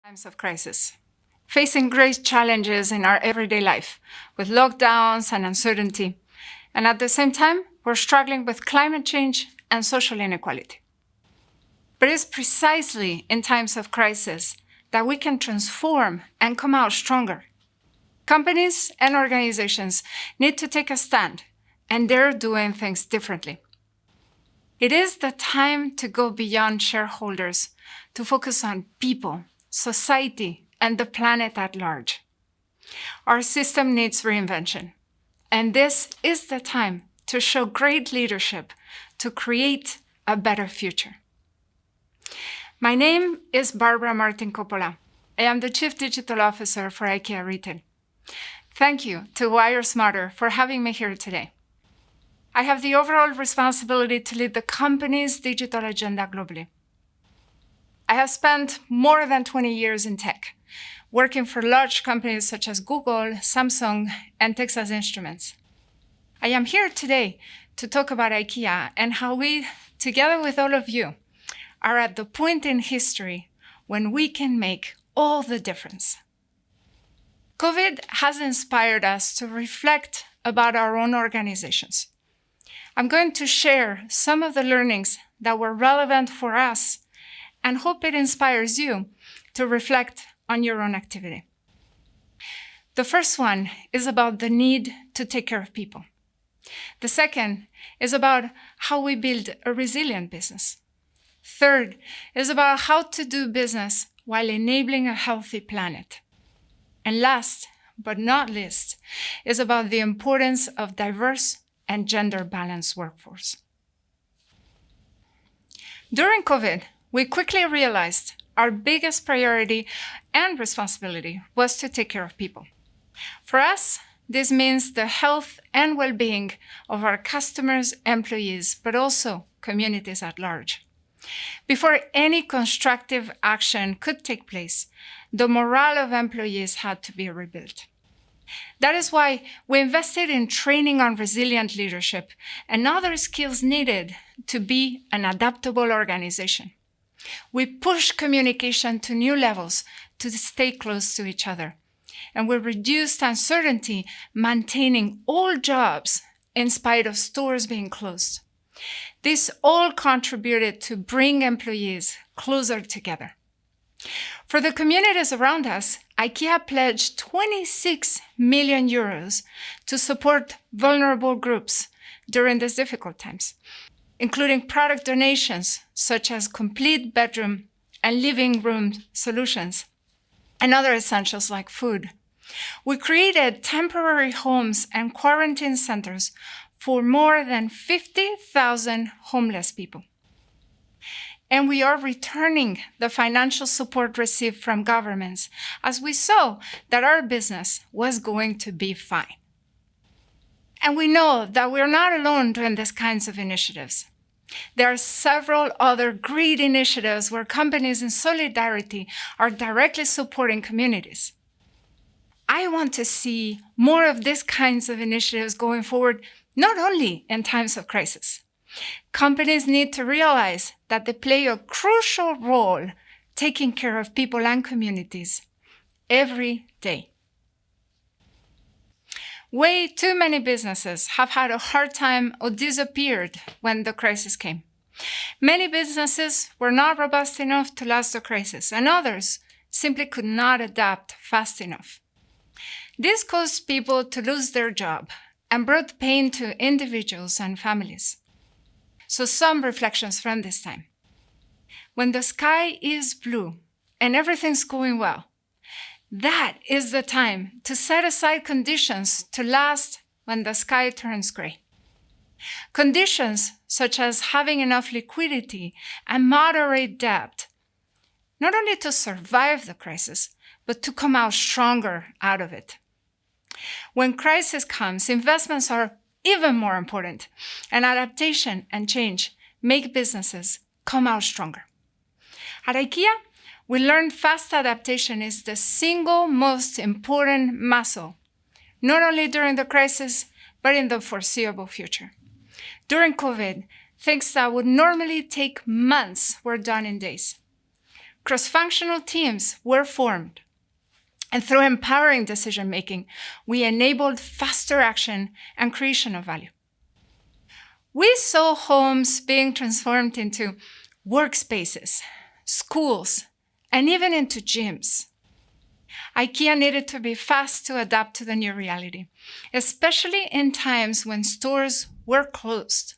Times of crisis, facing great challenges in our everyday life with lockdowns and uncertainty. And at the same time, we're struggling with climate change and social inequality. But it's precisely in times of crisis that we can transform and come out stronger. Companies and organizations need to take a stand, and they're doing things differently. It is the time to go beyond shareholders, to focus on people, society, and the planet at large. Our system needs reinvention, and this is the time to show great leadership to create a better future. My name is Barbara Martin Coppola. I am the Chief Digital Officer for IKEA Retail. Thank you to Wire Smarter for having me here today. I have the overall responsibility to lead the company's digital agenda globally. I have spent more than 20 years in tech, working for large companies such as Google, Samsung, and Texas Instruments. I am here today to talk about IKEA and how we, together with all of you, are at the point in history when we can make all the difference. COVID has inspired us to reflect about our own organizations. I'm going to share some of the learnings that were relevant for us and hope it inspires you to reflect on your own activity. The first one is about the need to take care of people. The second is about how we build a resilient business. Third is about how to do business while enabling a healthy planet. And last but not least is about the importance of diverse and gender-balanced workforce. During COVID, we quickly realized our biggest priority and responsibility was to take care of people. For us, this means the health and well-being of our customers, employees, but also communities at large. Before any constructive action could take place, the morale of employees had to be rebuilt. That is why we invested in training on resilient leadership and other skills needed to be an adaptable organization. We pushed communication to new levels to stay close to each other. And we reduced uncertainty, maintaining all jobs in spite of stores being closed. This all contributed to bring employees closer together. For the communities around us, IKEA pledged 26 million euros to support vulnerable groups during these difficult times, including product donations such as complete bedroom and living room solutions, and other essentials like food. We created temporary homes and quarantine centers for more than 50,000 homeless people. And we are returning the financial support received from governments as we saw that our business was going to be fine. And we know that we're not alone doing these kinds of initiatives. There are several other great initiatives where companies in solidarity are directly supporting communities. I want to see more of these kinds of initiatives going forward, not only in times of crisis. Companies need to realize that they play a crucial role taking care of people and communities every day. Way too many businesses have had a hard time or disappeared when the crisis came. Many businesses were not robust enough to last the crisis, and others simply could not adapt fast enough. This caused people to lose their job and brought pain to individuals and families. So some reflections from this time. When the sky is blue and everything's going well, that is the time to set aside conditions to last when the sky turns gray. Conditions such as having enough liquidity and moderate debt, not only to survive the crisis, but to come out stronger out of it. When crisis comes, investments are even more important, and adaptation and change make businesses come out stronger. At IKEA, we learned fast adaptation is the single most important muscle, not only during the crisis, but in the foreseeable future. During COVID, things that would normally take months were done in days. Cross-functional teams were formed, and through empowering decision-making, we enabled faster action and creation of value. We saw homes being transformed into workspaces, schools, and even into gyms. IKEA needed to be fast to adapt to the new reality, especially in times when stores were closed.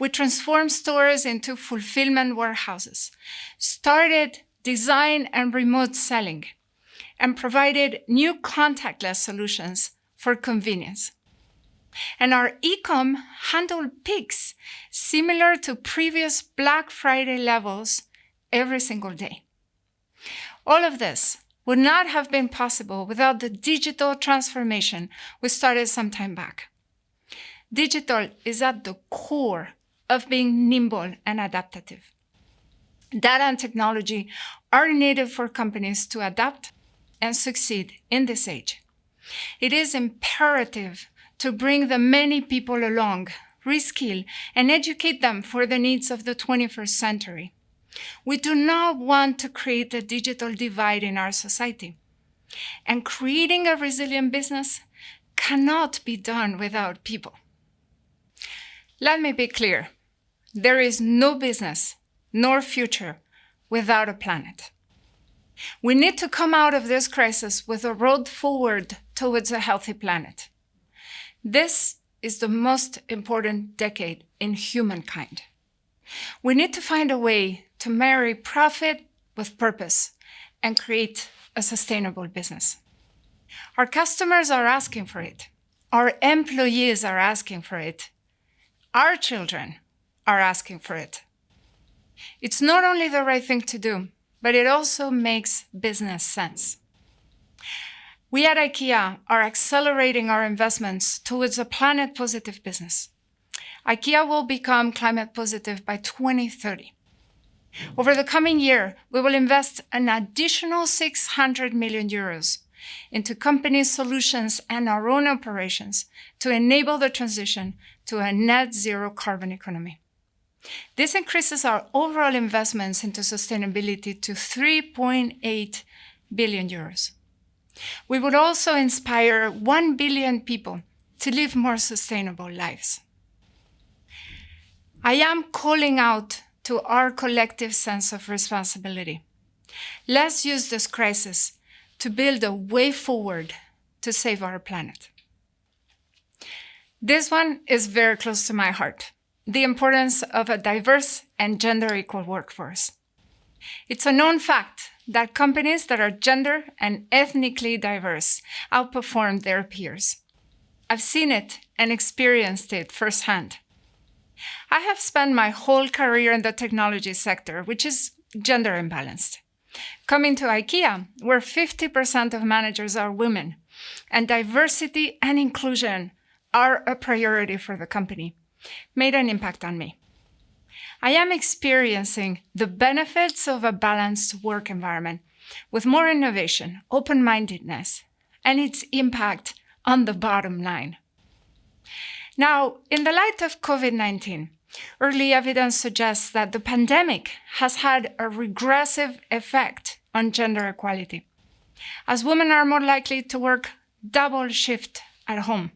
We transformed stores into fulfillment warehouses, started design and remote selling, and provided new contactless solutions for convenience. And our e-com handled peaks similar to previous Black Friday levels every single day. All of this would not have been possible without the digital transformation we started some time back. Digital is at the core of being nimble and adaptive. Data and technology are needed for companies to adapt and succeed in this age. It is imperative to bring the many people along, reskill, and educate them for the needs of the 21st century. We do not want to create a digital divide in our society. And creating a resilient business cannot be done without people. Let me be clear. There is no business nor future without a planet. We need to come out of this crisis with a road forward towards a healthy planet. This is the most important decade in humankind. We need to find a way to marry profit with purpose and create a sustainable business. Our customers are asking for it. Our employees are asking for it. Our children are asking for it. It's not only the right thing to do, but it also makes business sense. We at IKEA are accelerating our investments towards a planet-positive business. IKEA will become climate positive by 2030. Over the coming year, we will invest an additional 600 million euros into company solutions and our own operations to enable the transition to a net zero carbon economy. This increases our overall investments into sustainability to 3.8 billion euros. We would also inspire 1 billion people to live more sustainable lives. I am calling out to our collective sense of responsibility. Let's use this crisis to build a way forward to save our planet. This one is very close to my heart. The importance of a diverse and gender equal workforce. It's a known fact that companies that are gender and ethnically diverse outperform their peers. I've seen it and experienced it firsthand. I have spent my whole career in the technology sector, which is gender imbalanced. Coming to IKEA, where 50% of managers are women, and diversity and inclusion are a priority for the company, made an impact on me. I am experiencing the benefits of a balanced work environment with more innovation, open-mindedness, and its impact on the bottom line. Now, in the light of COVID-19, early evidence suggests that the pandemic has had a regressive effect on gender equality, as women are more likely to work double shift at home.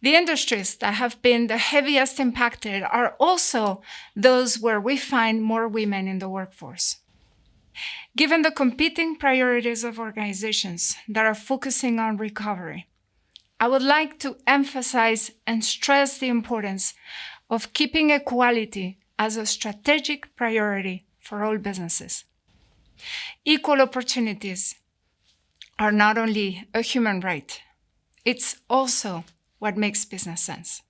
The industries that have been the heaviest impacted are also those where we find more women in the workforce. Given the competing priorities of organizations that are focusing on recovery, I would like to emphasize and stress the importance of keeping equality as a strategic priority for all businesses. Equal opportunities are not only a human right, it's also what makes business sense.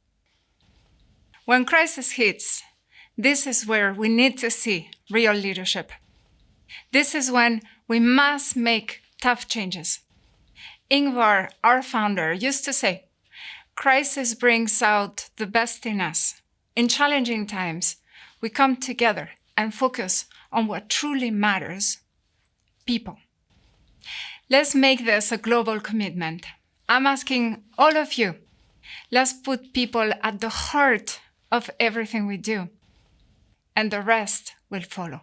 When crisis hits, this is where we need to see real leadership. This is when we must make tough changes. Ingvar, our founder, used to say, "Crisis brings out the best in us. In challenging times, we come together and focus on what truly matters, people." Let's make this a global commitment. I'm asking all of you, let's put people at the heart of everything we do, and the rest will follow.